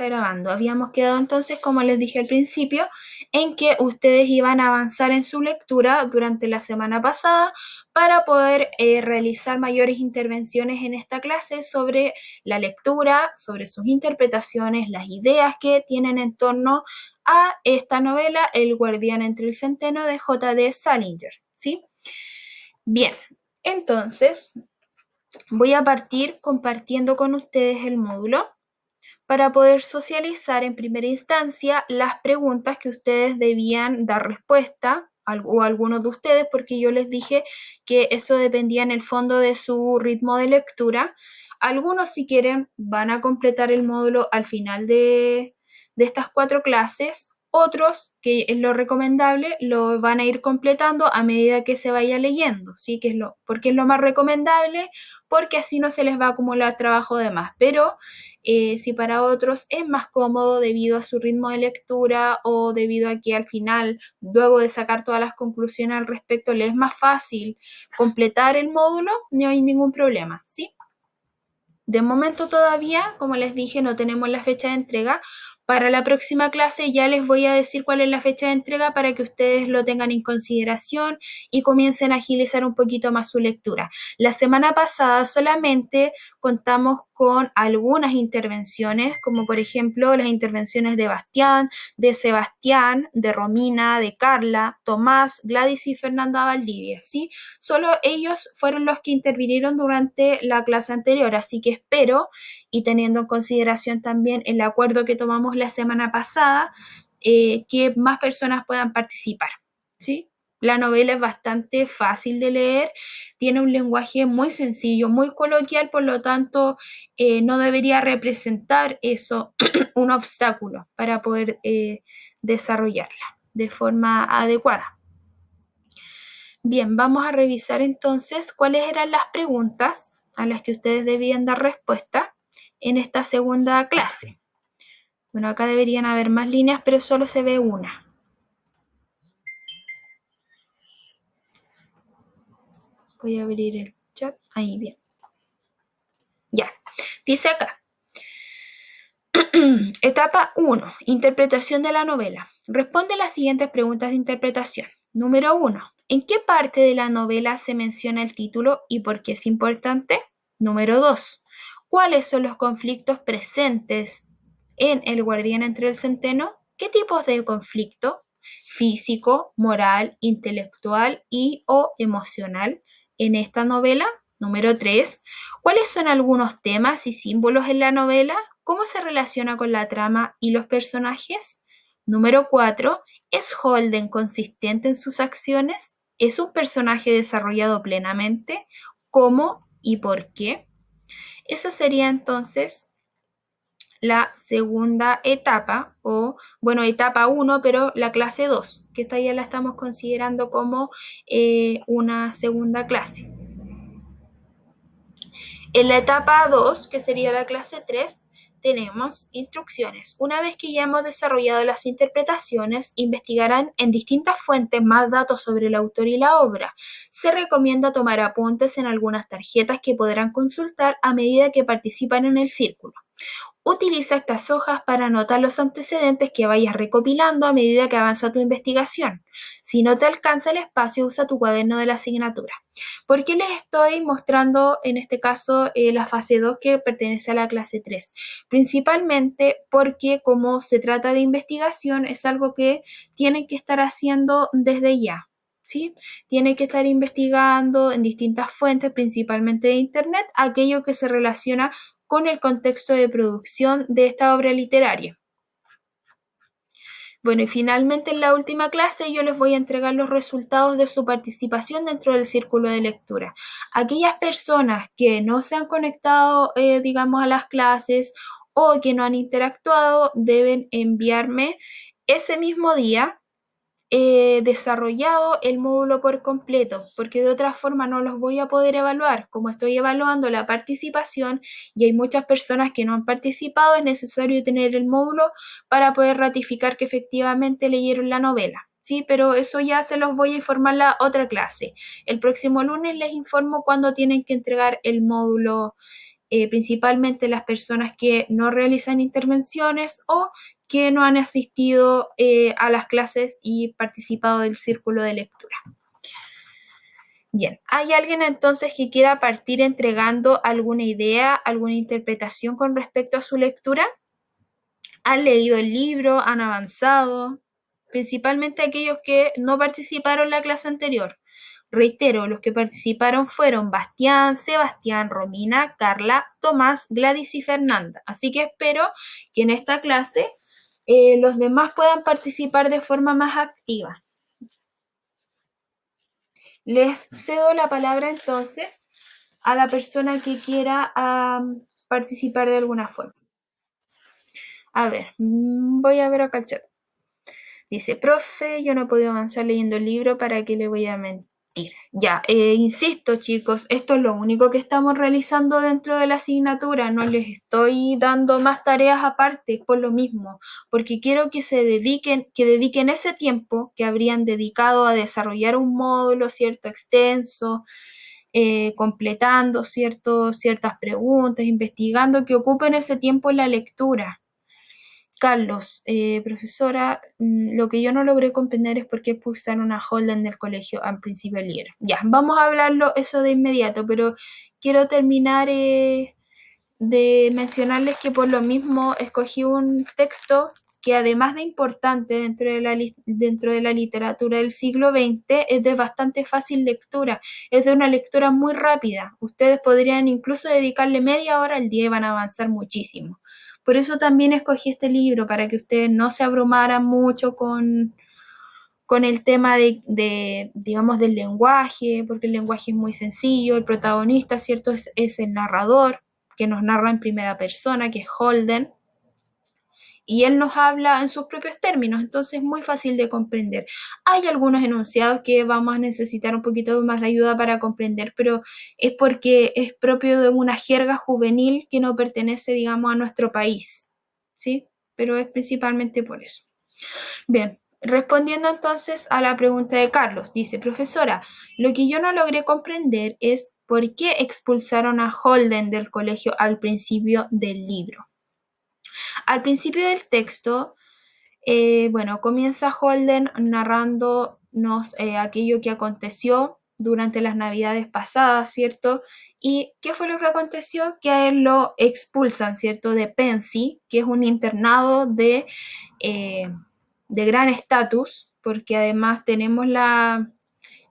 grabando. Habíamos quedado entonces, como les dije al principio, en que ustedes iban a avanzar en su lectura durante la semana pasada para poder realizar mayores intervenciones en esta clase sobre la lectura, sobre sus interpretaciones, las ideas que tienen en torno a esta novela, El guardián entre el centeno de J.D. Salinger, ¿sí? Bien, entonces voy a partir compartiendo con ustedes el módulo para poder socializar en primera instancia las preguntas que ustedes debían dar respuesta, o algunos de ustedes, porque yo les dije que eso dependía en el fondo de su ritmo de lectura. Algunos, si quieren, van a completar el módulo al final de estas 4 clases. Otros, que es lo recomendable, lo van a ir completando a medida que se vaya leyendo, ¿sí? Porque es lo más recomendable, porque así no se les va a acumular trabajo de más. Pero si para otros es más cómodo debido a su ritmo de lectura o debido a que al final, luego de sacar todas las conclusiones al respecto, les es más fácil completar el módulo, no hay ningún problema, ¿sí? De momento todavía, como les dije, no tenemos la fecha de entrega. Para la próxima clase ya les voy a decir cuál es la fecha de entrega para que ustedes lo tengan en consideración y comiencen a agilizar un poquito más su lectura. La semana pasada solamente contamos con algunas intervenciones, como por ejemplo las intervenciones de Bastián, de Sebastián, de Romina, de Carla, Tomás, Gladys y Fernanda Valdivia, ¿sí? Solo ellos fueron los que intervinieron durante la clase anterior, así que espero, y teniendo en consideración también el acuerdo que tomamos la semana pasada, que más personas puedan participar, ¿sí? La novela es bastante fácil de leer, tiene un lenguaje muy sencillo, muy coloquial, por lo tanto, no debería representar eso un obstáculo para poder desarrollarla de forma adecuada. Bien, vamos a revisar entonces cuáles eran las preguntas a las que ustedes debían dar respuesta en esta segunda clase. Bueno, acá deberían haber más líneas, pero solo se ve una. Voy a abrir el chat. Ahí, bien. Ya. Dice acá. Etapa 1. Interpretación de la novela. Responde las siguientes preguntas de interpretación. Número 1. ¿En qué parte de la novela se menciona el título y por qué es importante? Número 2. ¿Cuáles son los conflictos presentes en El guardián entre el centeno? ¿Qué tipos de conflicto? Físico, moral, intelectual y o emocional en esta novela. Número 3. ¿Cuáles son algunos temas y símbolos en la novela? ¿Cómo se relaciona con la trama y los personajes? Número 4. ¿Es Holden consistente en sus acciones? ¿Es un personaje desarrollado plenamente? ¿Cómo y por qué? Esa sería entonces la segunda etapa, o bueno, etapa 1, pero la clase 2, que esta ya la estamos considerando como una segunda clase. En la etapa 2, que sería la clase 3, tenemos instrucciones. Una vez que ya hemos desarrollado las interpretaciones, investigarán en distintas fuentes más datos sobre el autor y la obra. Se recomienda tomar apuntes en algunas tarjetas que podrán consultar a medida que participan en el círculo. Utiliza estas hojas para anotar los antecedentes que vayas recopilando a medida que avanza tu investigación. Si no te alcanza el espacio, usa tu cuaderno de la asignatura. ¿Por qué les estoy mostrando en este caso la fase 2 que pertenece a la clase 3? Principalmente porque como se trata de investigación, es algo que tienen que estar haciendo desde ya. ¿Sí? Tiene que estar investigando en distintas fuentes, principalmente de Internet, aquello que se relaciona con el contexto de producción de esta obra literaria. Bueno, y finalmente en la última clase yo les voy a entregar los resultados de su participación dentro del círculo de lectura. Aquellas personas que no se han conectado, digamos, a las clases o que no han interactuado, deben enviarme ese mismo día desarrollado el módulo por completo, porque de otra forma no los voy a poder evaluar. Como estoy evaluando la participación y hay muchas personas que no han participado, es necesario tener el módulo para poder ratificar que efectivamente leyeron la novela. Sí, pero eso ya se los voy a informar la otra clase. El próximo lunes les informo cuándo tienen que entregar el módulo principalmente las personas que no realizan intervenciones o que no han asistido a las clases y participado del círculo de lectura. Bien, ¿hay alguien entonces que quiera partir entregando alguna idea, alguna interpretación con respecto a su lectura? ¿Han leído el libro? ¿Han avanzado? Principalmente aquellos que no participaron en la clase anterior. Reitero, los que participaron fueron Bastián, Sebastián, Romina, Carla, Tomás, Gladys y Fernanda. Así que espero que en esta clase los demás puedan participar de forma más activa. Les cedo la palabra entonces a la persona que quiera participar de alguna forma. A ver, voy a ver acá el chat. Dice, profe, yo no he podido avanzar leyendo el libro, ¿para qué le voy a mentir? Ya, insisto chicos, esto es lo único que estamos realizando dentro de la asignatura, no les estoy dando más tareas aparte por lo mismo, porque quiero que dediquen ese tiempo que habrían dedicado a desarrollar un módulo, cierto, extenso, completando ciertas preguntas, investigando, que ocupen ese tiempo en la lectura. Carlos, profesora, lo que yo no logré comprender es por qué expulsaron a Holden del colegio al principio del libro. Ya, vamos a hablarlo eso de inmediato, pero quiero terminar de mencionarles que por lo mismo escogí un texto que además de importante dentro de la literatura del siglo XX, es de bastante fácil lectura, es de una lectura muy rápida. Ustedes podrían incluso dedicarle media hora al día y van a avanzar muchísimo. Por eso también escogí este libro, para que ustedes no se abrumaran mucho con el tema digamos, del lenguaje, porque el lenguaje es muy sencillo, el protagonista, ¿cierto? Es el narrador, que nos narra en primera persona, que es Holden, y él nos habla en sus propios términos, entonces es muy fácil de comprender. Hay algunos enunciados que vamos a necesitar un poquito más de ayuda para comprender, pero es porque es propio de una jerga juvenil que no pertenece, digamos, a nuestro país, ¿sí? Pero es principalmente por eso. Bien, respondiendo entonces a la pregunta de Carlos, dice, profesora, lo que yo no logré comprender es por qué expulsaron a Holden del colegio al principio del libro. Al principio del texto, bueno, comienza Holden narrándonos aquello que aconteció durante las navidades pasadas, ¿cierto? ¿Y qué fue lo que aconteció? Que a él lo expulsan, ¿cierto? De Pensy, que es un internado de gran estatus, porque además tenemos la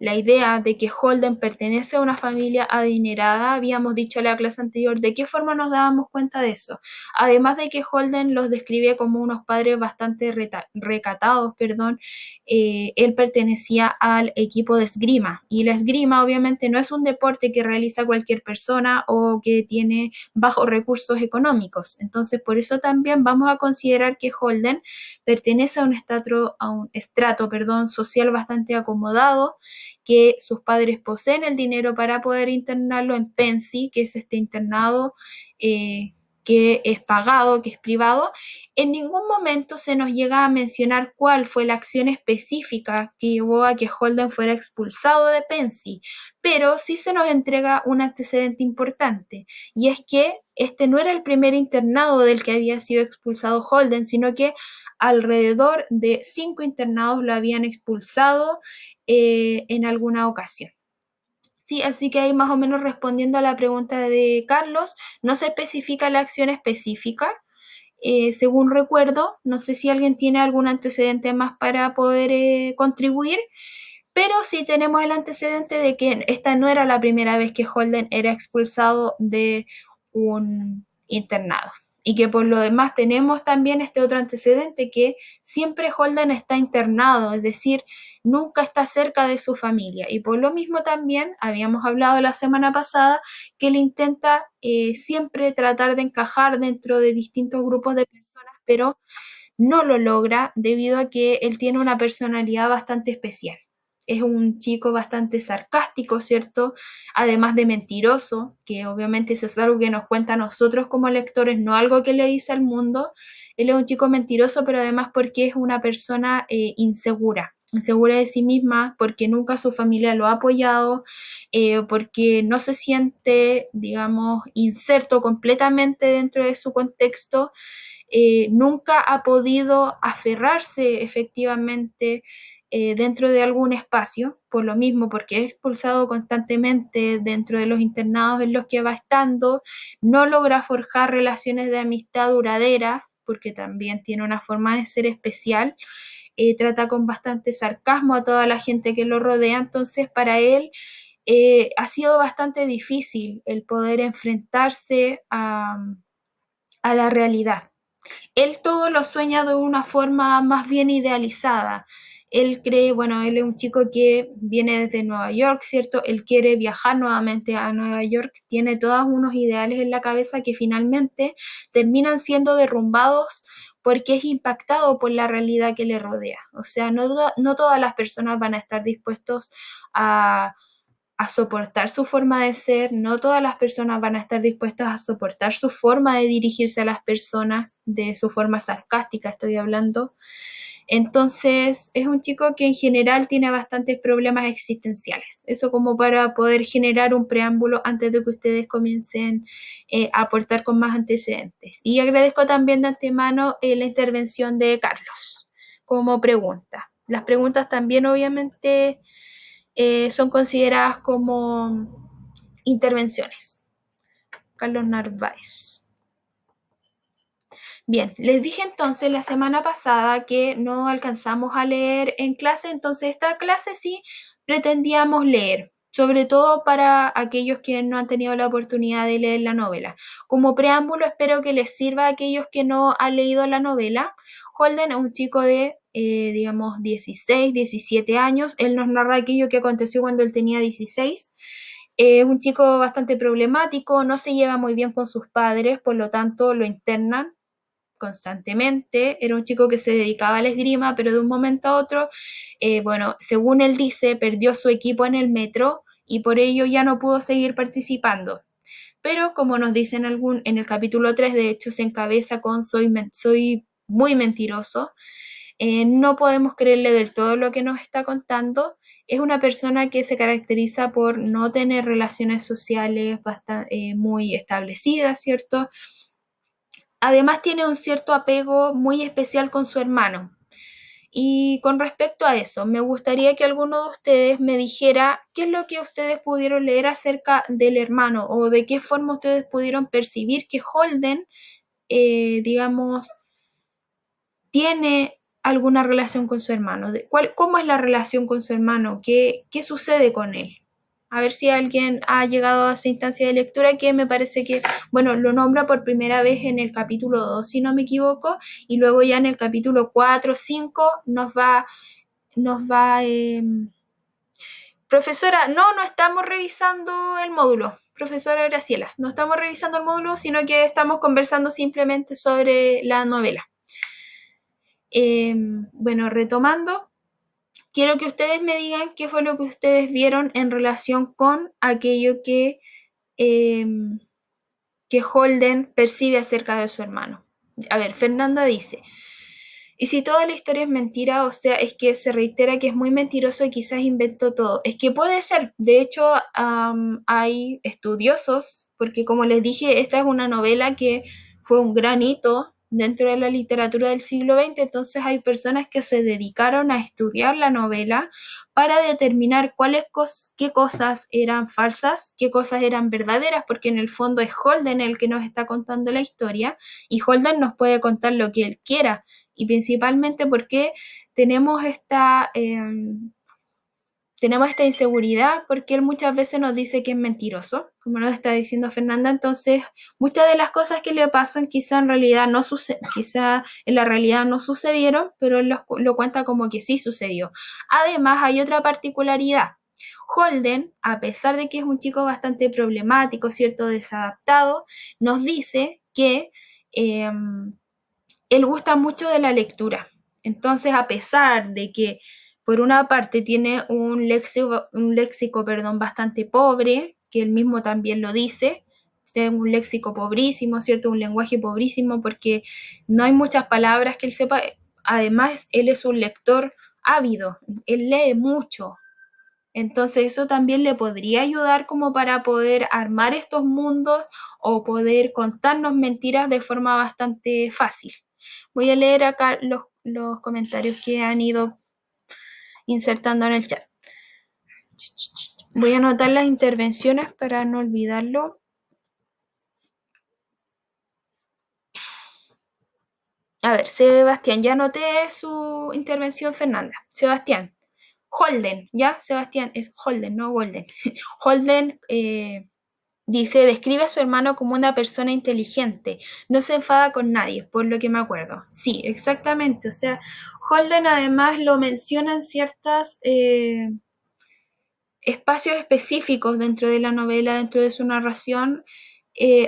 idea de que Holden pertenece a una familia adinerada. Habíamos dicho en la clase anterior de qué forma nos dábamos cuenta de eso. Además de que Holden los describe como unos padres bastante recatados, él pertenecía al equipo de esgrima, y la esgrima obviamente no es un deporte que realiza cualquier persona o que tiene bajos recursos económicos. Entonces, por eso también vamos a considerar que Holden pertenece a un estrato social bastante acomodado, que sus padres poseen el dinero para poder internarlo en Pensy, que es este internado que es pagado, que es privado. En ningún momento se nos llega a mencionar cuál fue la acción específica que llevó a que Holden fuera expulsado de Pensy, pero sí se nos entrega un antecedente importante, y es que este no era el primer internado del que había sido expulsado Holden, sino que alrededor de 5 internados lo habían expulsado en alguna ocasión. Sí, así que ahí más o menos respondiendo a la pregunta de Carlos, no se especifica la acción específica, según recuerdo. No sé si alguien tiene algún antecedente más para poder contribuir, pero sí tenemos el antecedente de que esta no era la primera vez que Holden era expulsado de un internado. Y que por lo demás tenemos también este otro antecedente, que siempre Holden está internado, es decir, nunca está cerca de su familia. Y por lo mismo también habíamos hablado la semana pasada que él intenta siempre tratar de encajar dentro de distintos grupos de personas, pero no lo logra debido a que él tiene una personalidad bastante especial. Es un chico bastante sarcástico, ¿cierto? Además de mentiroso, que obviamente eso es algo que nos cuenta a nosotros como lectores, no algo que le dice al mundo. Él es un chico mentiroso, pero además porque es una persona insegura. insegura de sí misma, porque nunca su familia lo ha apoyado, porque no se siente, digamos, inserto completamente dentro de su contexto, nunca ha podido aferrarse efectivamente dentro de algún espacio, por lo mismo, porque es expulsado constantemente dentro de los internados en los que va estando, no logra forjar relaciones de amistad duraderas, porque también tiene una forma de ser especial, trata con bastante sarcasmo a toda la gente que lo rodea, entonces para él ha sido bastante difícil el poder enfrentarse a la realidad. Él todo lo sueña de una forma más bien idealizada. Él cree, bueno, él es un chico que viene desde Nueva York, ¿cierto? Él quiere viajar nuevamente a Nueva York, tiene todos unos ideales en la cabeza que finalmente terminan siendo derrumbados porque es impactado por la realidad que le rodea. O sea, no todas las personas van a estar dispuestos a soportar su forma de ser, no todas las personas van a estar dispuestas a soportar su forma de dirigirse a las personas, de su forma sarcástica estoy hablando. Entonces es un chico que en general tiene bastantes problemas existenciales. Eso como para poder generar un preámbulo antes de que ustedes comiencen a aportar con más antecedentes. Y agradezco también de antemano la intervención de Carlos como pregunta. Las preguntas también obviamente son consideradas como intervenciones. Carlos Narváez. Bien, les dije entonces la semana pasada que no alcanzamos a leer en clase, entonces esta clase sí pretendíamos leer, sobre todo para aquellos que no han tenido la oportunidad de leer la novela. Como preámbulo, espero que les sirva a aquellos que no han leído la novela. Holden es un chico de, digamos, 16, 17 años. Él nos narra aquello que aconteció cuando él tenía 16. Es un chico bastante problemático, no se lleva muy bien con sus padres, por lo tanto lo internan constantemente. Era un chico que se dedicaba a la esgrima, pero de un momento a otro, bueno, según él dice, perdió su equipo en el metro y por ello ya no pudo seguir participando. Pero como nos dicen en el capítulo 3, de hecho se encabeza con soy muy mentiroso, no podemos creerle del todo lo que nos está contando. Es una persona que se caracteriza por no tener relaciones sociales muy establecidas, ¿cierto? Además tiene un cierto apego muy especial con su hermano. Y con respecto a eso, me gustaría que alguno de ustedes me dijera qué es lo que ustedes pudieron leer acerca del hermano o de qué forma ustedes pudieron percibir que Holden, digamos, tiene alguna relación con su hermano. ¿Cómo es la relación con su hermano? ¿Qué sucede con él? A ver si alguien ha llegado a esa instancia de lectura que me parece que, bueno, lo nombra por primera vez en el capítulo 2, si no me equivoco, y luego ya en el capítulo 4, 5 nos va. Profesora, no estamos revisando el módulo. Profesora Graciela, no estamos revisando el módulo, sino que estamos conversando simplemente sobre la novela. Bueno, retomando, quiero que ustedes me digan qué fue lo que ustedes vieron en relación con aquello eh, que Holden percibe acerca de su hermano. A ver, Fernanda dice, y si toda la historia es mentira, o sea, es que se reitera que es muy mentiroso y quizás inventó todo. Es que puede ser, de hecho, hay estudiosos, porque como les dije, esta es una novela que fue un gran hito dentro de la literatura del siglo XX, entonces hay personas que se dedicaron a estudiar la novela para determinar qué cosas eran falsas, qué cosas eran verdaderas, porque en el fondo es Holden el que nos está contando la historia y Holden nos puede contar lo que él quiera y principalmente porque tenemos esta inseguridad, porque él muchas veces nos dice que es mentiroso, como nos está diciendo Fernanda, entonces muchas de las cosas que le pasan quizá en realidad no quizá en la realidad no sucedieron, pero él lo cuenta como que sí sucedió. Además hay otra particularidad. Holden, a pesar de que es un chico bastante problemático, cierto, desadaptado, nos dice que eh, él gusta mucho de la lectura. Entonces, a pesar de que por una parte tiene un léxico, perdón, bastante pobre, que él mismo también lo dice, es un léxico pobrísimo, ¿cierto? Un lenguaje pobrísimo porque no hay muchas palabras que él sepa. Además, él es un lector ávido, él lee mucho. Entonces eso también le podría ayudar como para poder armar estos mundos o poder contarnos mentiras de forma bastante fácil. Voy a leer acá los comentarios que han ido insertando en el chat. Voy a anotar las intervenciones para no olvidarlo. A ver, Sebastián, ya anoté su intervención, Fernanda. Sebastián, Holden, ¿ya? Sebastián, es Holden, no Golden. Holden dice, describe a su hermano como una persona inteligente, no se enfada con nadie, por lo que me acuerdo. Sí, exactamente. O sea, Holden además lo menciona en ciertos espacios específicos dentro de la novela, dentro de su narración.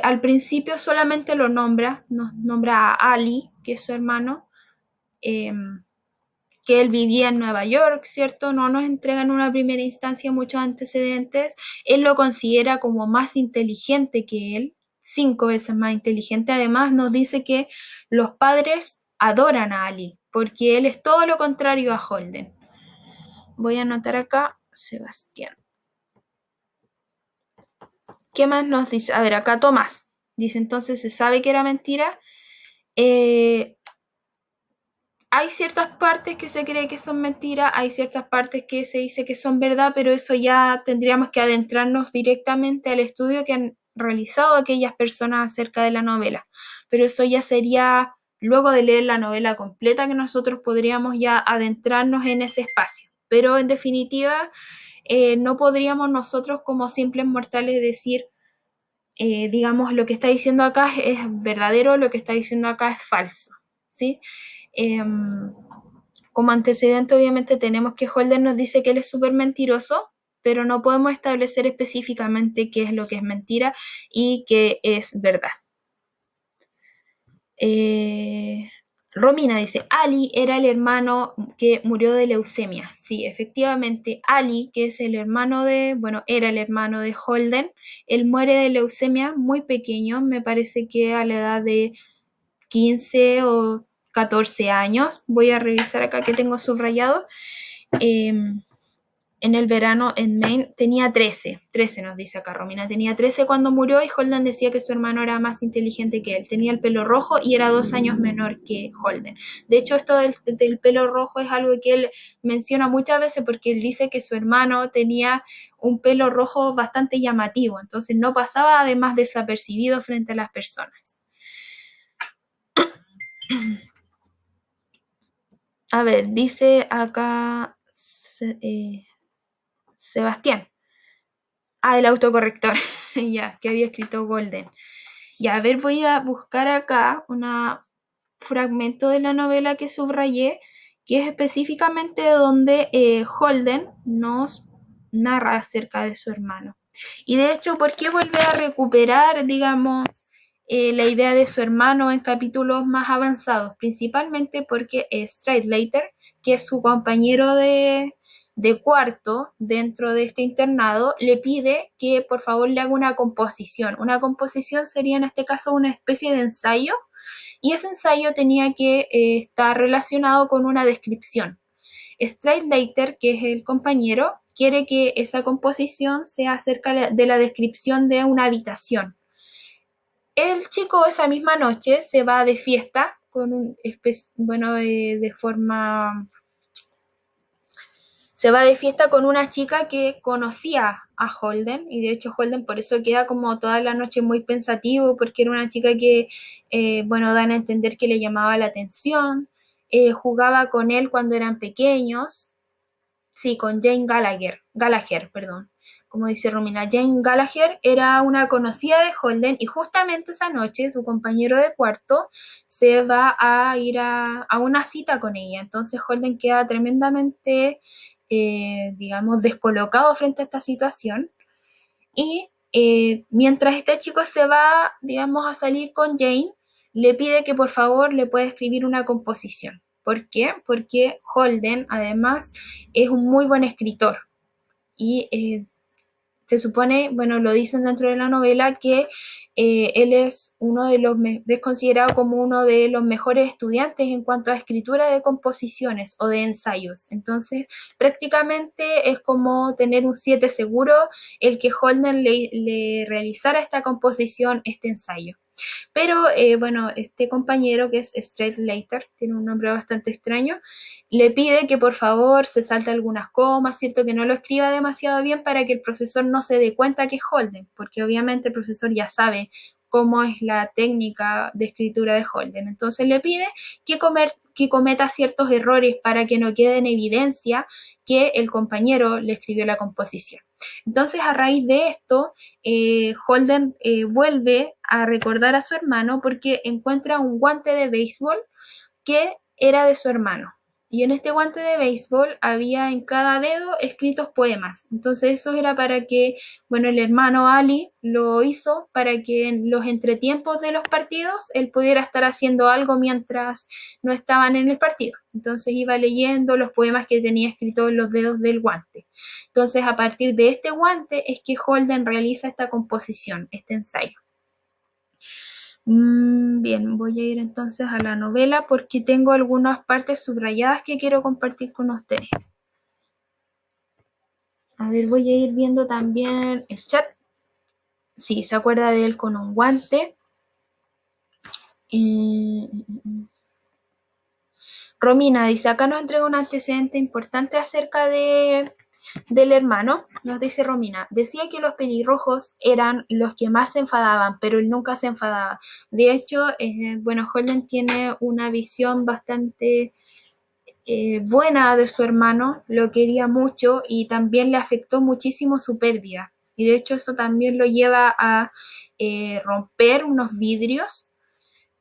Al principio solamente lo nombra, nos nombra a Ali, que es su hermano, eh, que él vivía en Nueva York, ¿cierto? No nos entrega en una primera instancia muchos antecedentes. Él lo considera como más inteligente que él, 5 veces más inteligente. Además, nos dice que los padres adoran a Ali, porque él es todo lo contrario a Holden. Voy a anotar acá, Sebastián. ¿Qué más nos dice? A ver, acá Tomás. Dice, entonces se sabe que era mentira. Hay ciertas partes que se cree que son mentiras, hay ciertas partes que se dice que son verdad, pero eso ya tendríamos que adentrarnos directamente al estudio que han realizado aquellas personas acerca de la novela. Pero eso ya sería luego de leer la novela completa que nosotros podríamos ya adentrarnos en ese espacio. Pero en definitiva, no podríamos nosotros como simples mortales decir, digamos, lo que está diciendo acá es verdadero, lo que está diciendo acá es falso, ¿sí? Como antecedente, obviamente, tenemos que Holden nos dice que él es súper mentiroso, pero no podemos establecer específicamente qué es lo que es mentira y qué es verdad. Romina dice, Ali era el hermano que murió de leucemia. Sí, efectivamente, Ali, que es el hermano de, bueno, era el hermano de Holden, él muere de leucemia muy pequeño, me parece que a la edad de 15 o 14 años. Voy a revisar acá que tengo subrayado. En el verano en Maine tenía 13 nos dice acá Romina, tenía 13 cuando murió y Holden decía que su hermano era más inteligente que él, tenía el pelo rojo y era 2 años menor que Holden. De hecho, esto del pelo rojo es algo que él menciona muchas veces porque él dice que su hermano tenía un pelo rojo bastante llamativo, entonces no pasaba además desapercibido frente a las personas. A ver, dice acá Sebastián. Ah, el autocorrector. Ya, que había escrito Golden. Ya, a ver, voy a buscar acá un fragmento de la novela que subrayé, que es específicamente donde Holden nos narra acerca de su hermano. Y de hecho, ¿por qué vuelve a recuperar, digamos, la idea de su hermano en capítulos más avanzados? Principalmente porque Stradlater, que es su compañero de cuarto dentro de este internado, le pide que por favor le haga una composición. Una composición sería en este caso una especie de ensayo y ese ensayo tenía que estar relacionado con una descripción. Stradlater, que es el compañero, quiere que esa composición sea acerca de la descripción de una habitación. El chico esa misma noche se va de fiesta con se va de fiesta con una chica que conocía a Holden y de hecho Holden por eso queda como toda la noche muy pensativo porque era una chica que, dan a entender que le llamaba la atención, jugaba con él cuando eran pequeños, sí, con Jane Gallagher, perdón. Como dice Romina, Jane Gallagher era una conocida de Holden y justamente esa noche su compañero de cuarto se va a ir a una cita con ella. Entonces Holden queda tremendamente, digamos, descolocado frente a esta situación. Y mientras este chico se va, digamos, a salir con Jane, le pide que por favor le pueda escribir una composición. ¿Por qué? Porque Holden además es un muy buen escritor y se supone, bueno, lo dicen dentro de la novela, que él es uno de los, es considerado como uno de los mejores estudiantes en cuanto a escritura de composiciones o de ensayos. Entonces, prácticamente es como tener un 7 seguro el que Holden le realizara esta composición, este ensayo. Pero bueno, este compañero que es Stradlater, tiene un nombre bastante extraño, le pide que por favor se salte algunas comas, ¿cierto? Que no lo escriba demasiado bien para que el profesor no se dé cuenta que es Holden, porque obviamente el profesor ya sabe cómo es la técnica de escritura de Holden. Entonces le pide que cometa ciertos errores para que no quede en evidencia que el compañero le escribió la composición. Entonces, a raíz de esto, Holden vuelve a recordar a su hermano porque encuentra un guante de béisbol que era de su hermano. Y en este guante de béisbol había en cada dedo escritos poemas. Entonces eso era para que, bueno, el hermano Ali lo hizo para que en los entretiempos de los partidos él pudiera estar haciendo algo mientras no estaban en el partido. Entonces iba leyendo los poemas que tenía escritos en los dedos del guante. Entonces a partir de este guante es que Holden realiza esta composición, este ensayo. Bien, voy a ir entonces a la novela porque tengo algunas partes subrayadas que quiero compartir con ustedes. A ver, voy a ir viendo también el chat. Sí, se acuerda de él con un guante. Romina dice, acá nos entrega un antecedente importante acerca del hermano. Nos dice Romina, decía que los pelirrojos eran los que más se enfadaban, pero él nunca se enfadaba. De hecho, bueno, Holden tiene una visión bastante buena de su hermano, lo quería mucho y también le afectó muchísimo su pérdida. Y de hecho eso también lo lleva a romper unos vidrios,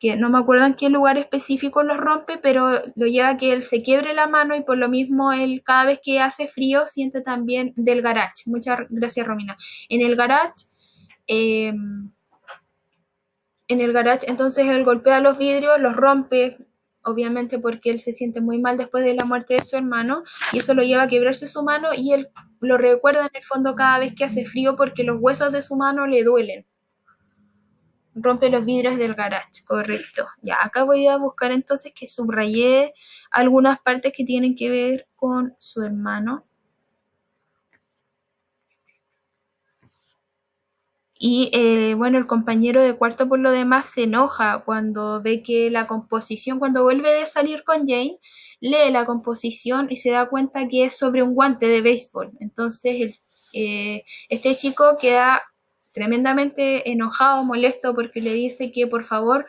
que no me acuerdo en qué lugar específico los rompe, pero lo lleva a que él se quiebre la mano y por lo mismo él cada vez que hace frío siente también del garage. Muchas gracias, Romina. En el garage, eh, entonces él golpea los vidrios, los rompe, obviamente porque él se siente muy mal después de la muerte de su hermano, y eso lo lleva a quebrarse su mano y él lo recuerda en el fondo cada vez que hace frío porque los huesos de su mano le duelen. Rompe los vidrios del garage, correcto. Ya, acá voy a buscar entonces que subrayé algunas partes que tienen que ver con su hermano. Y bueno, el compañero de cuarto por lo demás se enoja cuando ve que la composición, cuando vuelve de salir con Jane, lee la composición y se da cuenta que es sobre un guante de béisbol. Entonces este chico queda tremendamente enojado, molesto, porque le dice que por favor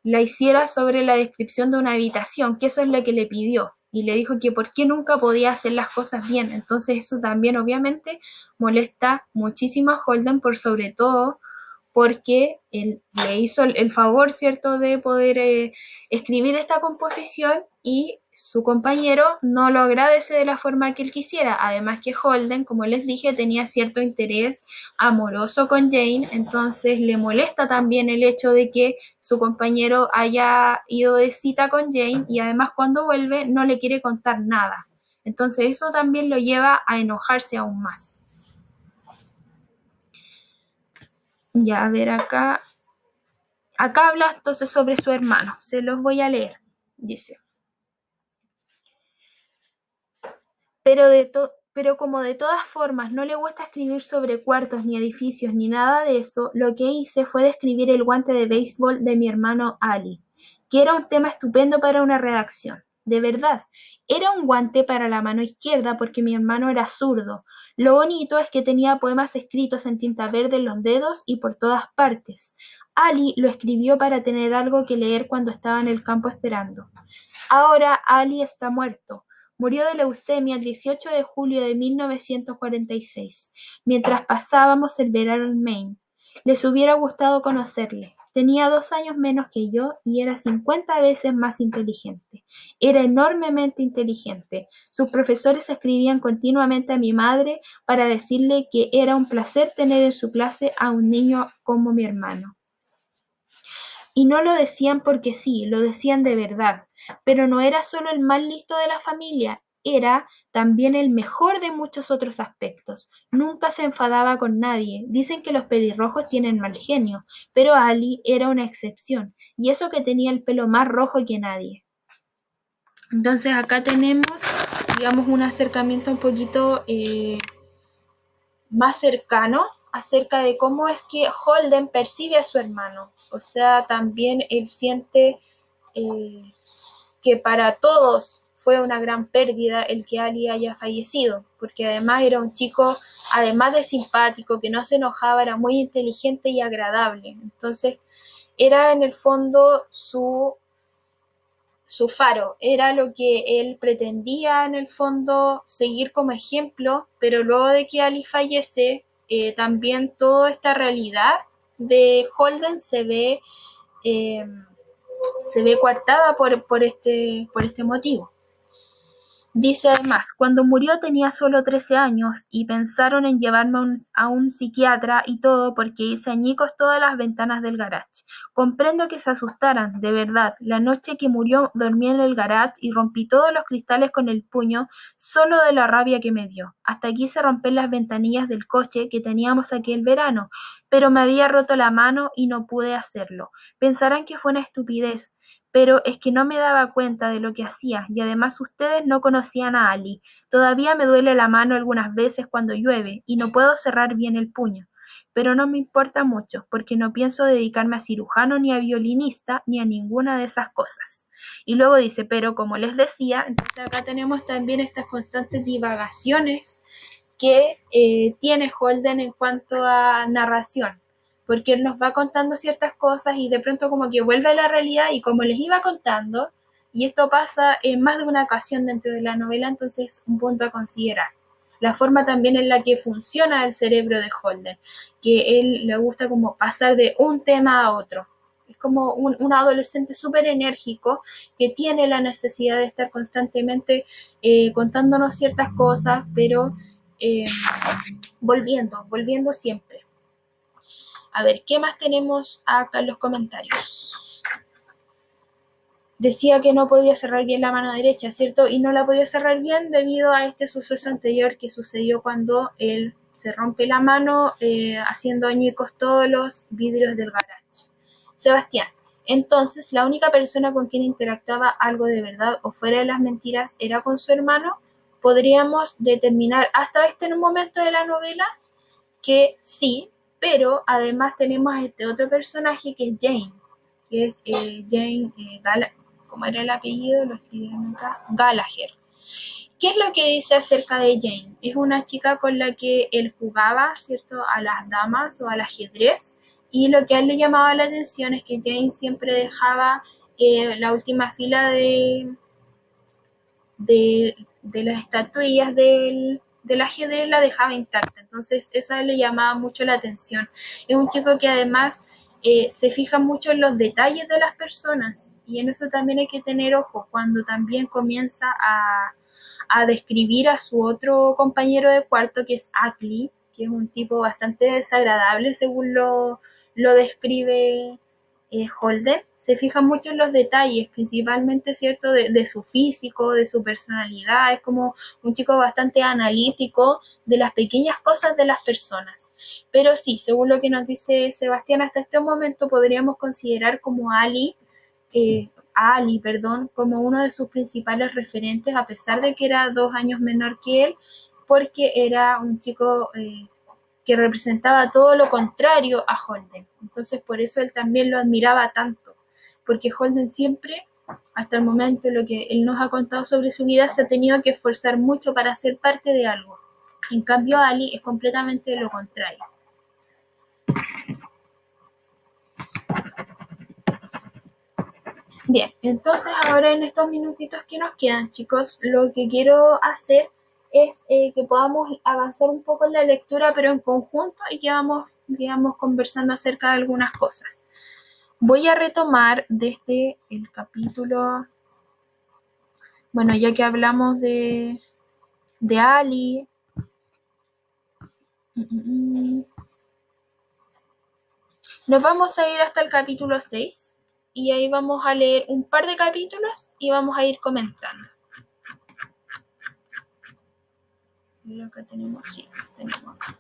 la hiciera sobre la descripción de una habitación, que eso es lo que le pidió. Y le dijo que por qué nunca podía hacer las cosas bien. Entonces eso también obviamente molesta muchísimo a Holden por sobre todo porque él le hizo el favor, ¿cierto?, de poder escribir esta composición y su compañero no lo agradece de la forma que él quisiera. Además que Holden, como les dije, tenía cierto interés amoroso con Jane, entonces le molesta también el hecho de que su compañero haya ido de cita con Jane y además cuando vuelve no le quiere contar nada. Entonces eso también lo lleva a enojarse aún más. Ya, a ver acá. Acá habla entonces sobre su hermano. Se los voy a leer. Dice. Pero como de todas formas no le gusta escribir sobre cuartos ni edificios ni nada de eso, lo que hice fue describir el guante de béisbol de mi hermano Ali, que era un tema estupendo para una redacción. De verdad, era un guante para la mano izquierda porque mi hermano era zurdo. Lo bonito es que tenía poemas escritos en tinta verde en los dedos y por todas partes. Ali lo escribió para tener algo que leer cuando estaba en el campo esperando. Ahora Ali está muerto. Murió de leucemia el 18 de julio de 1946, mientras pasábamos el verano en Maine. Les hubiera gustado conocerle. Tenía 2 años menos que yo y era 50 veces más inteligente. Era enormemente inteligente. Sus profesores escribían continuamente a mi madre para decirle que era un placer tener en su clase a un niño como mi hermano. Y no lo decían porque sí, lo decían de verdad. Pero no era solo el más listo de la familia, era también el mejor de muchos otros aspectos. Nunca se enfadaba con nadie. Dicen que los pelirrojos tienen mal genio, pero Ali era una excepción, y eso que tenía el pelo más rojo que nadie. Entonces acá tenemos, digamos, un acercamiento un poquito más cercano acerca de cómo es que Holden percibe a su hermano. O sea, también él siente eh, que para todos fue una gran pérdida el que Ali haya fallecido, porque además era un chico, además de simpático, que no se enojaba, era muy inteligente y agradable. Entonces, era en el fondo su faro, era lo que él pretendía en el fondo seguir como ejemplo, pero luego de que Ali fallece, también toda esta realidad de Holden eh, se ve coartada por este motivo. Dice además, cuando murió tenía solo 13 años y pensaron en llevarme a un psiquiatra y todo porque hice añicos todas las ventanas del garage. Comprendo que se asustaran, de verdad. La noche que murió dormí en el garage y rompí todos los cristales con el puño solo de la rabia que me dio. Hasta quise romper las ventanillas del coche que teníamos aquel verano, pero me había roto la mano y no pude hacerlo. Pensarán que fue una estupidez, pero es que no me daba cuenta de lo que hacía, y además ustedes no conocían a Ali. Todavía me duele la mano algunas veces cuando llueve, y no puedo cerrar bien el puño. Pero no me importa mucho, porque no pienso dedicarme a cirujano, ni a violinista, ni a ninguna de esas cosas. Y luego dice, pero como les decía, entonces acá tenemos también estas constantes divagaciones que tiene Holden en cuanto a narración, porque él nos va contando ciertas cosas y de pronto como que vuelve a la realidad y como les iba contando, y esto pasa en más de una ocasión dentro de la novela, entonces es un punto a considerar. La forma también en la que funciona el cerebro de Holden, que él le gusta como pasar de un tema a otro. Es como un adolescente súper enérgico que tiene la necesidad de estar constantemente contándonos ciertas cosas, pero eh, volviendo siempre. A ver, ¿qué más tenemos acá en los comentarios? Decía que no podía cerrar bien la mano derecha, ¿cierto? Y no la podía cerrar bien debido a este suceso anterior que sucedió cuando él se rompe la mano haciendo añicos todos los vidrios del garage. Sebastián, entonces la única persona con quien interactuaba algo de verdad o fuera de las mentiras era con su hermano. Podríamos determinar hasta en un momento de la novela que sí, pero además tenemos a este otro personaje que es Jane, que es Jane ¿cómo era el apellido? Lo escribieron acá, Gallagher. ¿Qué es lo que dice acerca de Jane? Es una chica con la que él jugaba, ¿cierto? A las damas o al ajedrez, y lo que a él le llamaba la atención es que Jane siempre dejaba la última fila de las estatuillas del ajedrez la dejaba intacta, entonces eso a él le llamaba mucho la atención. Es un chico que además se fija mucho en los detalles de las personas y en eso también hay que tener ojo cuando también comienza a describir a su otro compañero de cuarto que es Ackley, que es un tipo bastante desagradable según lo describe Holden. Se fija mucho en los detalles, principalmente, ¿cierto?, de su físico, de su personalidad. Es como un chico bastante analítico de las pequeñas cosas de las personas. Pero sí, según lo que nos dice Sebastián, hasta este momento podríamos considerar como a Ali, perdón, como uno de sus principales referentes, a pesar de que era 2 años menor que él, porque era un chico que representaba todo lo contrario a Holden. Entonces por eso él también lo admiraba tanto, porque Holden siempre, hasta el momento, lo que él nos ha contado sobre su vida, se ha tenido que esforzar mucho para ser parte de algo. En cambio, Ali es completamente lo contrario. Bien, entonces ahora en estos minutitos que nos quedan, chicos, lo que quiero hacer es que podamos avanzar un poco en la lectura, pero en conjunto y que vamos, digamos, conversando acerca de algunas cosas. Voy a retomar desde el capítulo, bueno, ya que hablamos de Ali. Nos vamos a ir hasta el capítulo 6 y ahí vamos a leer un par de capítulos y vamos a ir comentando. Acá tenemos, sí, tenemos acá.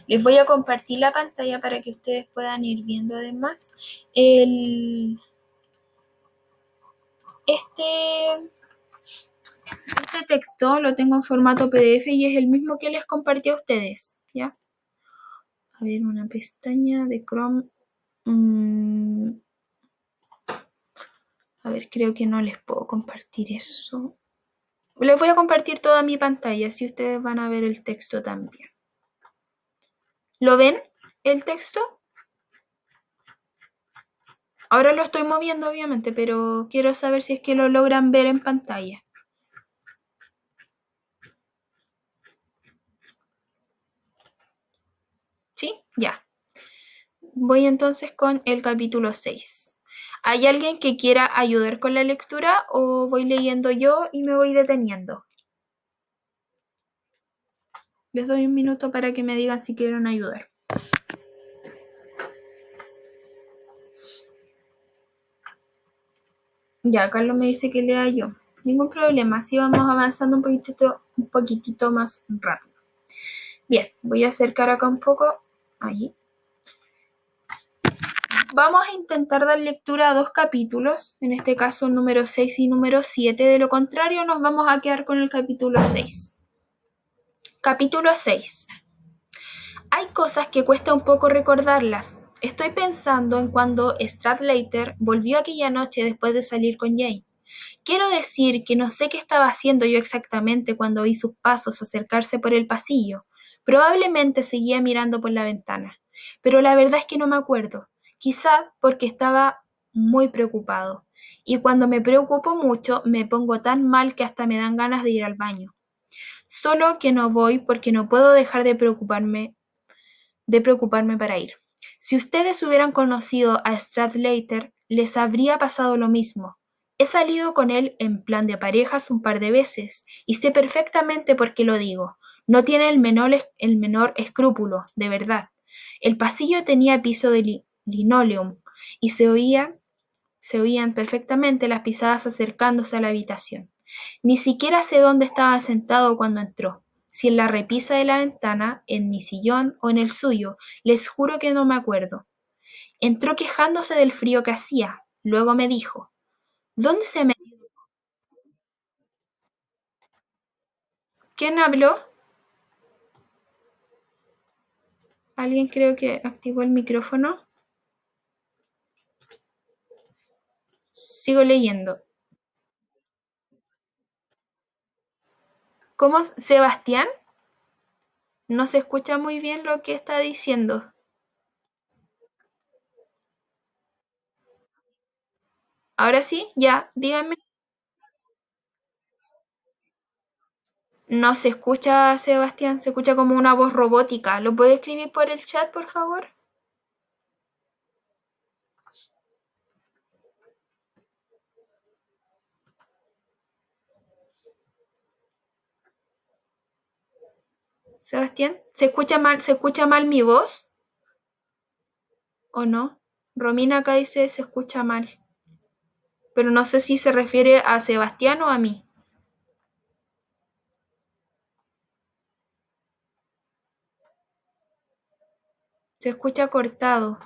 Les voy a compartir la pantalla para que ustedes puedan ir viendo además este, este texto lo tengo en formato PDF y es el mismo que les compartí a ustedes, ¿ya? A ver, una pestaña de Chrome. A ver, creo que no les puedo compartir eso. Les voy a compartir toda mi pantalla, así ustedes van a ver el texto también. ¿Lo ven, el texto? Ahora lo estoy moviendo, obviamente, pero quiero saber si es que lo logran ver en pantalla. ¿Sí? Ya. Voy entonces con el capítulo 6. ¿Hay alguien que quiera ayudar con la lectura o voy leyendo yo y me voy deteniendo? Les doy un minuto para que me digan si quieren ayudar. Ya, Carlos me dice que lea yo. Ningún problema, así vamos avanzando un poquitito más rápido. Bien, voy a acercar acá un poco. Ahí. Vamos a intentar dar lectura a dos capítulos, en este caso número 6 y número 7. De lo contrario, nos vamos a quedar con el capítulo 6. Capítulo 6. Hay cosas que cuesta un poco recordarlas. Estoy pensando en cuando Stradlater volvió aquella noche después de salir con Jane. Quiero decir que no sé qué estaba haciendo yo exactamente cuando vi sus pasos acercarse por el pasillo. Probablemente seguía mirando por la ventana, pero la verdad es que no me acuerdo. Quizá porque estaba muy preocupado. Y cuando me preocupo mucho, me pongo tan mal que hasta me dan ganas de ir al baño. Solo que no voy porque no puedo dejar de preocuparme para ir. Si ustedes hubieran conocido a Stradlater, les habría pasado lo mismo. He salido con él en plan de parejas un par de veces y sé perfectamente por qué lo digo. No tiene el menor escrúpulo, de verdad. El pasillo tenía piso de linoleum y se oían perfectamente las pisadas acercándose a la habitación. Ni siquiera sé dónde estaba sentado cuando entró, si en la repisa de la ventana, en mi sillón o en el suyo, les juro que no me acuerdo. Entró quejándose del frío que hacía. Luego me dijo, ¿dónde se metió? ¿Quién habló? Alguien creo que activó el micrófono. Sigo leyendo. ¿Cómo, Sebastián? No se escucha muy bien lo que está diciendo. Ahora sí, ya, dígame. No se escucha, Sebastián, se escucha como una voz robótica. ¿Lo puede escribir por el chat, por favor? Sebastián, ¿se escucha mal mi voz o no? Romina acá dice se escucha mal, pero no sé si se refiere a Sebastián o a mí. Se escucha cortado.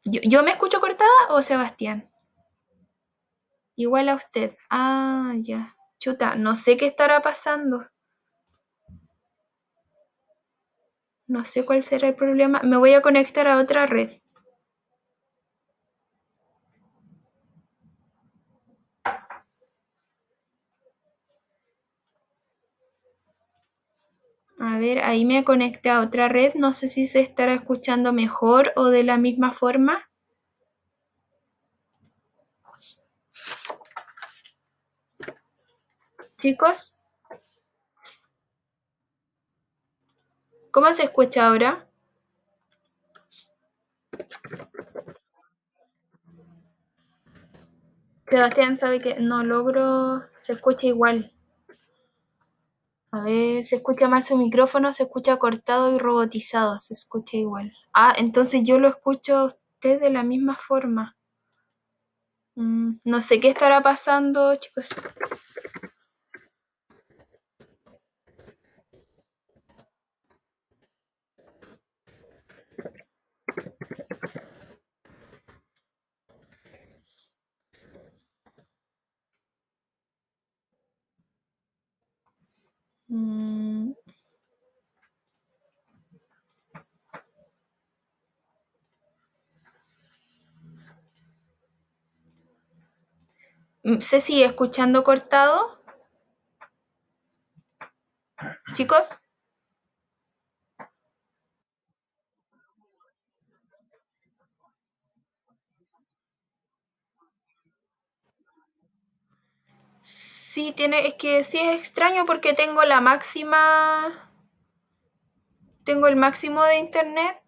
¿Yo me escucho cortada o Sebastián? Igual a usted. Ah, ya. Chuta, no sé qué estará pasando. No sé cuál será el problema. Me voy a conectar a otra red. A ver, ahí me conecté a otra red. No sé si se estará escuchando mejor o de la misma forma. Chicos, ¿cómo se escucha ahora? Sebastián sabe que no logro, se escucha igual. A ver, se escucha mal su micrófono, se escucha cortado y robotizado, se escucha igual. Ah, entonces yo lo escucho a usted de la misma forma. No sé qué estará pasando, chicos. ¿Se sigue escuchando cortado, chicos? Sí, es que sí es extraño porque tengo el máximo de internet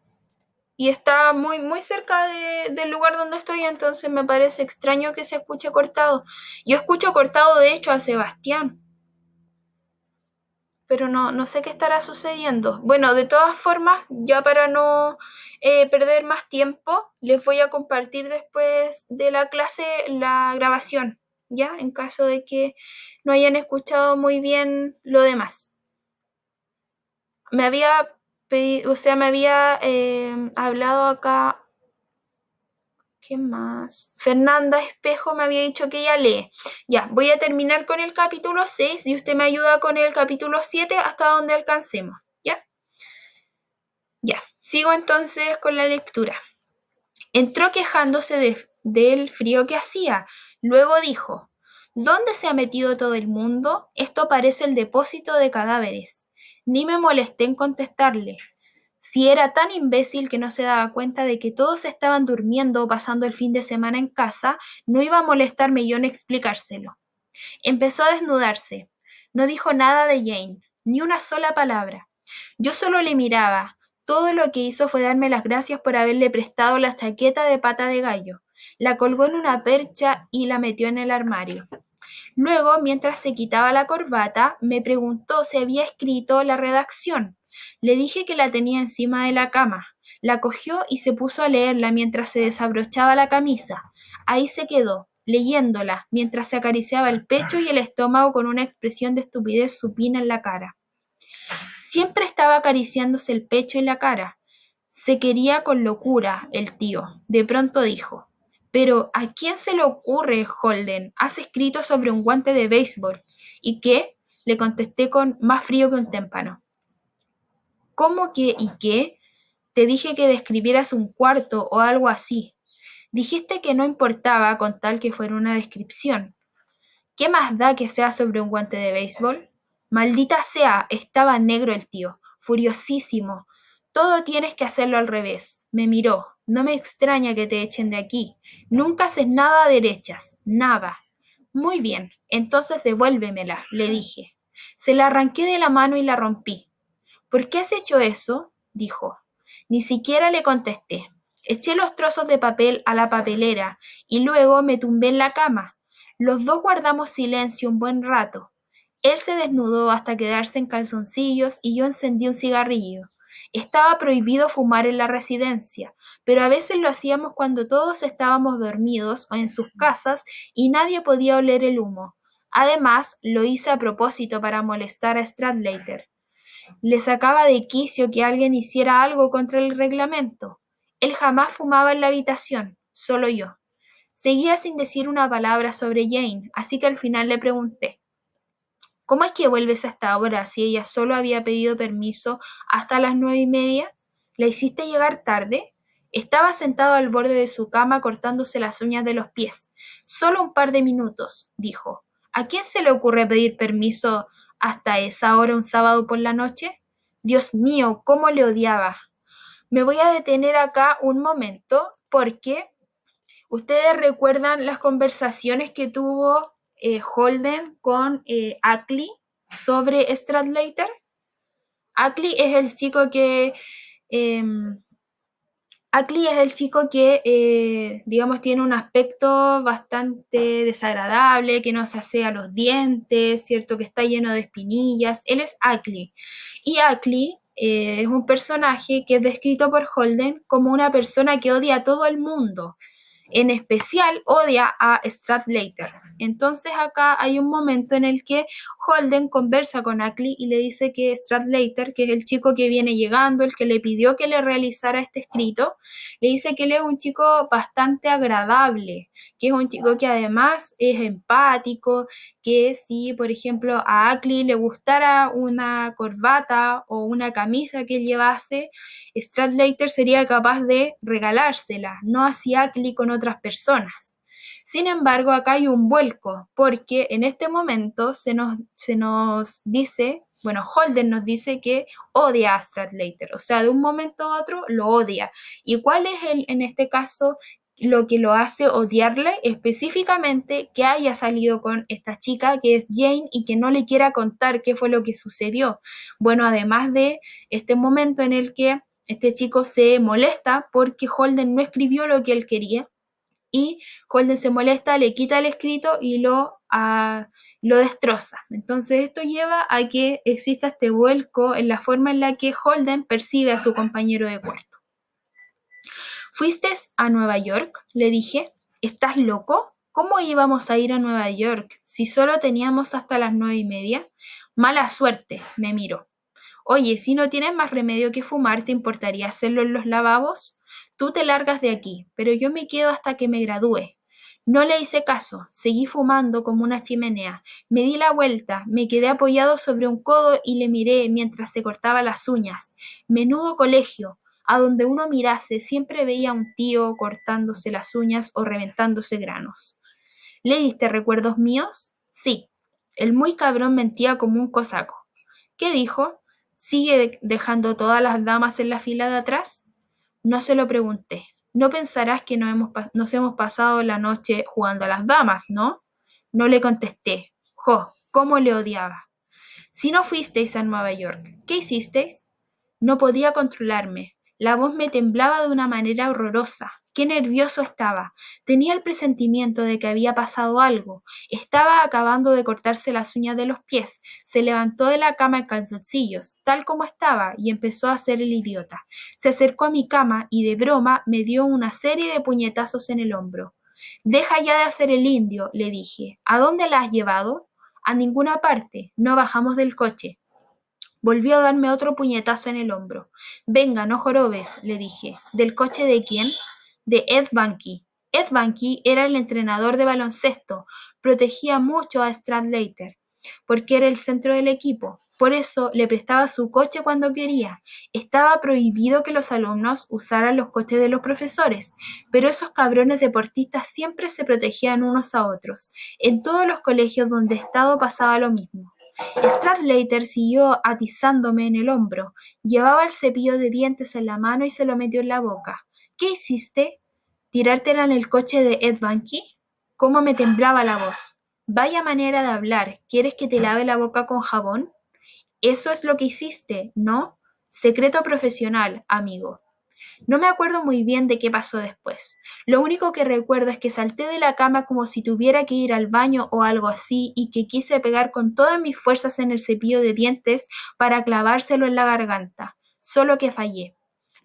y está muy, muy cerca del lugar donde estoy, entonces me parece extraño que se escuche cortado. Yo escucho cortado, de hecho, a Sebastián, pero no sé qué estará sucediendo. Bueno, de todas formas, ya para no perder más tiempo, les voy a compartir después de la clase la grabación, ¿ya? En caso de que no hayan escuchado muy bien lo demás. Me había pedido, o sea, me había hablado acá. ¿Qué más? Fernanda Espejo me había dicho que ella lee. Ya, voy a terminar con el capítulo 6 y usted me ayuda con el capítulo 7 hasta donde alcancemos. ¿Ya? Ya. Sigo entonces con la lectura. Entró quejándose del frío que hacía. Luego dijo, ¿dónde se ha metido todo el mundo? Esto parece el depósito de cadáveres. Ni me molesté en contestarle. Si era tan imbécil que no se daba cuenta de que todos estaban durmiendo o pasando el fin de semana en casa, no iba a molestarme yo en explicárselo. Empezó a desnudarse. No dijo nada de Jane, ni una sola palabra. Yo solo le miraba. Todo lo que hizo fue darme las gracias por haberle prestado la chaqueta de pata de gallo. La colgó en una percha y la metió en el armario. Luego, mientras se quitaba la corbata, me preguntó si había escrito la redacción. Le dije que la tenía encima de la cama. La cogió y se puso a leerla mientras se desabrochaba la camisa. Ahí se quedó, leyéndola, mientras se acariciaba el pecho y el estómago con una expresión de estupidez supina en la cara. Siempre estaba acariciándose el pecho y la cara. Se quería con locura, el tío. De pronto dijo, pero ¿a quién se le ocurre, Holden? Has escrito sobre un guante de béisbol. ¿Y qué? Le contesté con más frío que un témpano. ¿Cómo que y qué? Te dije que describieras un cuarto o algo así. Dijiste que no importaba con tal que fuera una descripción. ¿Qué más da que sea sobre un guante de béisbol? Maldita sea, estaba negro el tío, furiosísimo. Todo tienes que hacerlo al revés. Me miró. No me extraña que te echen de aquí. Nunca haces nada a derechas, nada. Muy bien, entonces devuélvemela, le dije. Se la arranqué de la mano y la rompí. ¿Por qué has hecho eso? Dijo. Ni siquiera le contesté. Eché los trozos de papel a la papelera y luego me tumbé en la cama. Los dos guardamos silencio un buen rato. Él se desnudó hasta quedarse en calzoncillos y yo encendí un cigarrillo. Estaba prohibido fumar en la residencia, pero a veces lo hacíamos cuando todos estábamos dormidos o en sus casas y nadie podía oler el humo. Además, lo hice a propósito para molestar a Stradlater. Le sacaba de quicio que alguien hiciera algo contra el reglamento. Él jamás fumaba en la habitación, solo yo. Seguía sin decir una palabra sobre Jane, así que al final le pregunté, ¿cómo es que vuelves hasta ahora si ella solo había pedido permiso hasta las 9:30? ¿La hiciste llegar tarde? Estaba sentado al borde de su cama cortándose las uñas de los pies. Solo un par de minutos, dijo. ¿A quién se le ocurre pedir permiso hasta esa hora un sábado por la noche? Dios mío, cómo le odiaba. Me voy a detener acá un momento porque ustedes recuerdan las conversaciones que tuvo Holden con Ackley sobre Stradlater. Ackley es el chico que em, Ackley es el chico que, digamos, tiene un aspecto bastante desagradable, que no se asea los dientes, ¿cierto? Que está lleno de espinillas. Él es Ackley. Y Ackley es un personaje que es descrito por Holden como una persona que odia a todo el mundo. En especial odia a Stradlater. Entonces acá hay un momento en el que Holden conversa con Ackley y le dice que Stradlater, que es el chico que viene llegando, el que le pidió que le realizara este escrito, le dice que él es un chico bastante agradable, que es un chico que además es empático, que si, por ejemplo, a Ackley le gustara una corbata o una camisa que él llevase, Stradlater sería capaz de regalársela, no hacía clic con otras personas. Sin embargo, acá hay un vuelco, porque en este momento se nos dice, bueno, Holden nos dice que odia a Stradlater, o sea, de un momento a otro lo odia. ¿Y cuál es en este caso lo que lo hace odiarle? Específicamente que haya salido con esta chica que es Jane y que no le quiera contar qué fue lo que sucedió. Bueno, además de este momento en el que este chico se molesta porque Holden no escribió lo que él quería y Holden se molesta, le quita el escrito y lo destroza. Entonces esto lleva a que exista este vuelco en la forma en la que Holden percibe a su compañero de cuarto. ¿Fuiste a Nueva York?, le dije. ¿Estás loco? ¿Cómo íbamos a ir a Nueva York si solo teníamos hasta las 9:30? Mala suerte, me miró. Oye, si no tienes más remedio que fumar, ¿te importaría hacerlo en los lavabos? Tú te largas de aquí, pero yo me quedo hasta que me gradúe. No le hice caso, seguí fumando como una chimenea. Me di la vuelta, me quedé apoyado sobre un codo y le miré mientras se cortaba las uñas. Menudo colegio. A donde uno mirase siempre veía a un tío cortándose las uñas o reventándose granos. ¿Le diste recuerdos míos? Sí. El muy cabrón mentía como un cosaco. ¿Qué dijo? ¿Sigue dejando todas las damas en la fila de atrás? No se lo pregunté. No pensarás que nos hemos pasado la noche jugando a las damas, ¿no? No le contesté. Jo, cómo le odiaba. Si no fuisteis a Nueva York, ¿qué hicisteis? No podía controlarme. La voz me temblaba de una manera horrorosa. Qué nervioso estaba. Tenía el presentimiento de que había pasado algo. Estaba acabando de cortarse las uñas de los pies. Se levantó de la cama en calzoncillos, tal como estaba, y empezó a hacer el idiota. Se acercó a mi cama y de broma me dio una serie de puñetazos en el hombro. Deja ya de hacer el indio, le dije. ¿A dónde la has llevado? A ninguna parte. No bajamos del coche. Volvió a darme otro puñetazo en el hombro. Venga, no jorobes, le dije. ¿Del coche de quién? De Ed Bunky. Ed Bunky era el entrenador de baloncesto. Protegía mucho a Stradlater, porque era el centro del equipo. Por eso le prestaba su coche cuando quería. Estaba prohibido que los alumnos usaran los coches de los profesores, pero esos cabrones deportistas siempre se protegían unos a otros. En todos los colegios donde he estado pasaba lo mismo. Stradlater siguió atizándome en el hombro. Llevaba el cepillo de dientes en la mano y se lo metió en la boca. ¿Qué hiciste? ¿Tirártela en el coche de Ed Bunky? ¿Cómo me temblaba la voz? Vaya manera de hablar. ¿Quieres que te lave la boca con jabón? Eso es lo que hiciste, ¿no? Secreto profesional, amigo. No me acuerdo muy bien de qué pasó después. Lo único que recuerdo es que salté de la cama como si tuviera que ir al baño o algo así y que quise pegar con todas mis fuerzas en el cepillo de dientes para clavárselo en la garganta. Solo que fallé.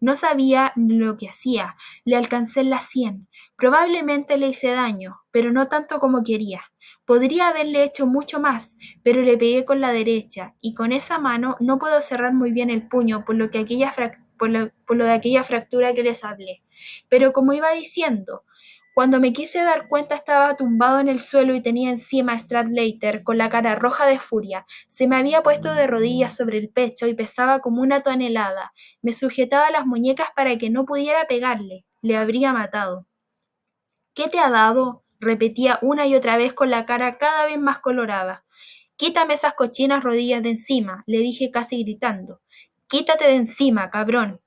No sabía lo que hacía. Le alcancé en la sien. Probablemente le hice daño, pero no tanto como quería. Podría haberle hecho mucho más, pero le pegué con la derecha, y con esa mano no puedo cerrar muy bien el puño, por lo de aquella fractura que les hablé. Pero como iba diciendo, cuando me quise dar cuenta estaba tumbado en el suelo y tenía encima a Stradlater con la cara roja de furia. Se me había puesto de rodillas sobre el pecho y pesaba como una tonelada. Me sujetaba las muñecas para que no pudiera pegarle. Le habría matado. ¿Qué te ha dado? Repetía una y otra vez con la cara cada vez más colorada. Quítame esas cochinas rodillas de encima, le dije casi gritando. Quítate de encima, cabrón.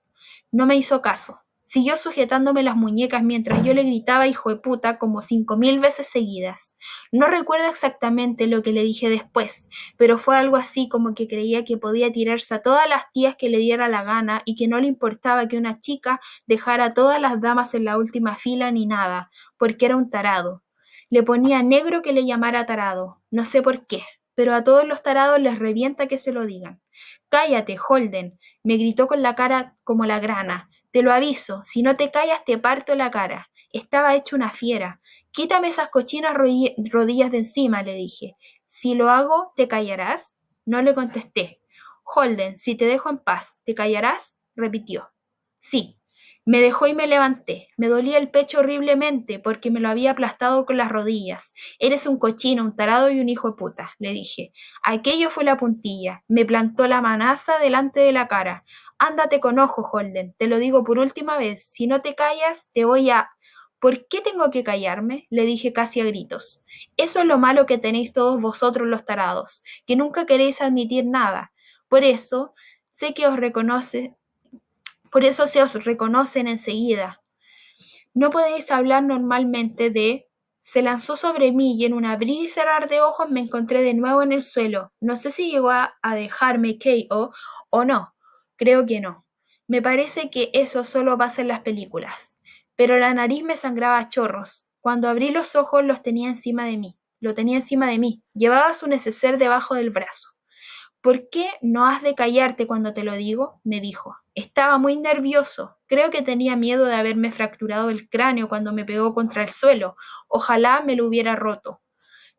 No me hizo caso. Siguió sujetándome las muñecas mientras yo le gritaba hijo de puta como 5000 veces seguidas. No recuerdo exactamente lo que le dije después, pero fue algo así como que creía que podía tirarse a todas las tías que le diera la gana y que no le importaba que una chica dejara a todas las damas en la última fila ni nada, porque era un tarado. Le ponía negro que le llamara tarado, no sé por qué, pero a todos los tarados les revienta que se lo digan. Cállate, Holden, me gritó con la cara como la grana. Te lo aviso, si no te callas te parto la cara. Estaba hecho una fiera. Quítame esas cochinas rodillas de encima, le dije. Si lo hago, ¿te callarás? No le contesté. Holden, si te dejo en paz, ¿te callarás? Repitió. Sí. Me dejó y me levanté. Me dolía el pecho horriblemente porque me lo había aplastado con las rodillas. Eres un cochino, un tarado y un hijo de puta, le dije. Aquello fue la puntilla. Me plantó la manaza delante de la cara. Ándate con ojo, Holden. Te lo digo por última vez. Si no te callas, te voy a... ¿Por qué tengo que callarme? Le dije casi a gritos. Eso es lo malo que tenéis todos vosotros los tarados, que nunca queréis admitir nada. Por eso sé que os reconoce, por eso se os reconocen enseguida. No podéis hablar normalmente de... Se lanzó sobre mí y en un abrir y cerrar de ojos me encontré de nuevo en el suelo. No sé si llegó a dejarme KO o no. Creo que no. Me parece que eso solo pasa en las películas. Pero la nariz me sangraba a chorros. Cuando abrí los ojos los tenía encima de mí. Lo tenía encima de mí. Llevaba su neceser debajo del brazo. ¿Por qué no has de callarte cuando te lo digo? Me dijo. Estaba muy nervioso. Creo que tenía miedo de haberme fracturado el cráneo cuando me pegó contra el suelo. Ojalá me lo hubiera roto.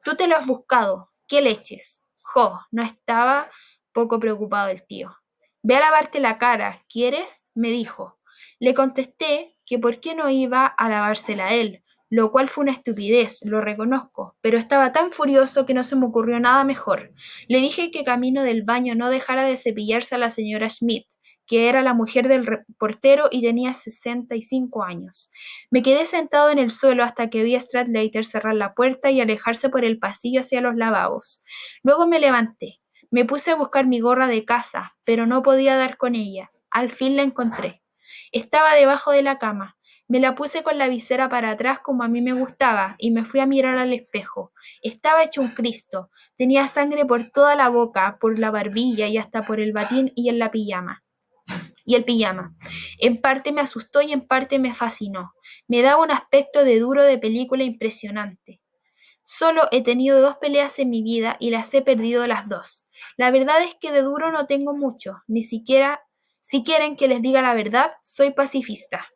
Tú te lo has buscado. ¿Qué leches? Jo, no estaba poco preocupado el tío. Ve a lavarte la cara, ¿quieres? Me dijo. Le contesté que por qué no iba a lavársela él, lo cual fue una estupidez, lo reconozco, pero estaba tan furioso que no se me ocurrió nada mejor. Le dije que camino del baño no dejara de cepillarse a la señora Schmidt, que era la mujer del reportero y tenía 65 años. Me quedé sentado en el suelo hasta que vi a Stradlater cerrar la puerta y alejarse por el pasillo hacia los lavabos. Luego me levanté. Me puse a buscar mi gorra de casa, pero no podía dar con ella. Al fin la encontré. Estaba debajo de la cama. Me la puse con la visera para atrás como a mí me gustaba y me fui a mirar al espejo. Estaba hecho un Cristo. Tenía sangre por toda la boca, por la barbilla y hasta por el batín y en la pijama. Y el pijama. En parte me asustó y en parte me fascinó. Me daba un aspecto de duro de película impresionante. Solo he tenido 2 peleas en mi vida y las he perdido las 2. La verdad es que de duro no tengo mucho, ni siquiera, si quieren que les diga la verdad, soy pacifista.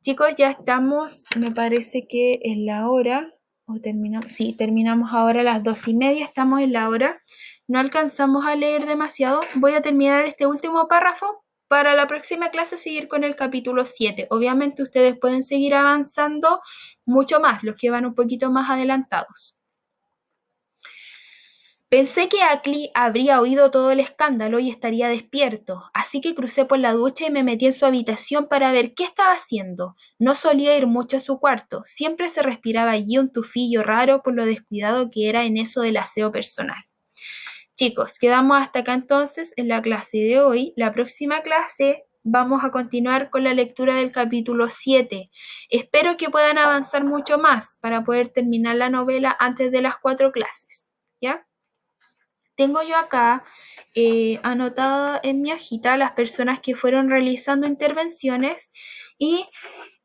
Chicos, ya estamos, me parece que en la hora, o terminamos, sí, terminamos ahora a las 2:30, estamos en la hora. No alcanzamos a leer demasiado. Voy a terminar este último párrafo para la próxima clase seguir con el capítulo 7. Obviamente ustedes pueden seguir avanzando mucho más, los que van un poquito más adelantados. Pensé que Ackley habría oído todo el escándalo y estaría despierto, así que crucé por la ducha y me metí en su habitación para ver qué estaba haciendo. No solía ir mucho a su cuarto, siempre se respiraba allí un tufillo raro por lo descuidado que era en eso del aseo personal. Chicos, quedamos hasta acá entonces en la clase de hoy. La próxima clase vamos a continuar con la lectura del capítulo 7. Espero que puedan avanzar mucho más para poder terminar la novela antes de las 4 clases. ¿Ya? Tengo yo acá anotada en mi hojita las personas que fueron realizando intervenciones y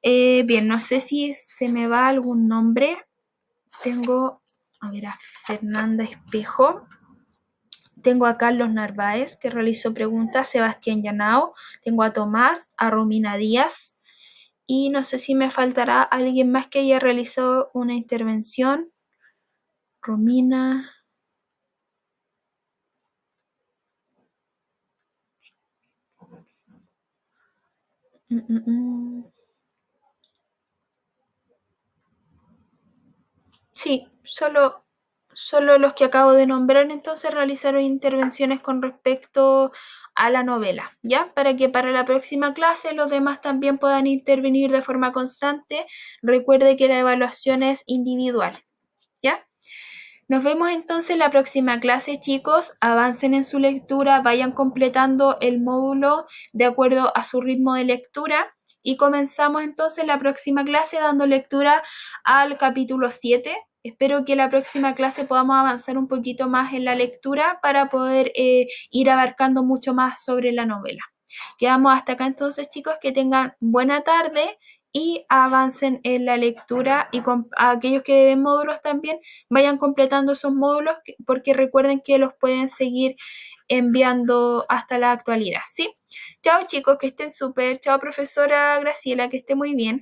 bien, no sé si se me va algún nombre. Tengo, a ver, a Fernanda Espejo. Tengo a Carlos Narváez, que realizó preguntas, Sebastián Llanao, tengo a Tomás, a Romina Díaz, y no sé si me faltará alguien más que haya realizado una intervención. Romina. Sí, solo los que acabo de nombrar entonces realizaron intervenciones con respecto a la novela, ¿ya? Para que para la próxima clase los demás también puedan intervenir de forma constante. Recuerde que la evaluación es individual, ¿ya? Nos vemos entonces en la próxima clase, chicos. Avancen en su lectura, vayan completando el módulo de acuerdo a su ritmo de lectura y comenzamos entonces la próxima clase dando lectura al capítulo 7. Espero que la próxima clase podamos avanzar un poquito más en la lectura para poder ir abarcando mucho más sobre la novela. Quedamos hasta acá entonces, chicos, que tengan buena tarde y avancen en la lectura y con aquellos que deben módulos también vayan completando esos módulos porque recuerden que los pueden seguir enviando hasta la actualidad, ¿sí? Chao chicos, que estén súper. Chao profesora Graciela, que esté muy bien.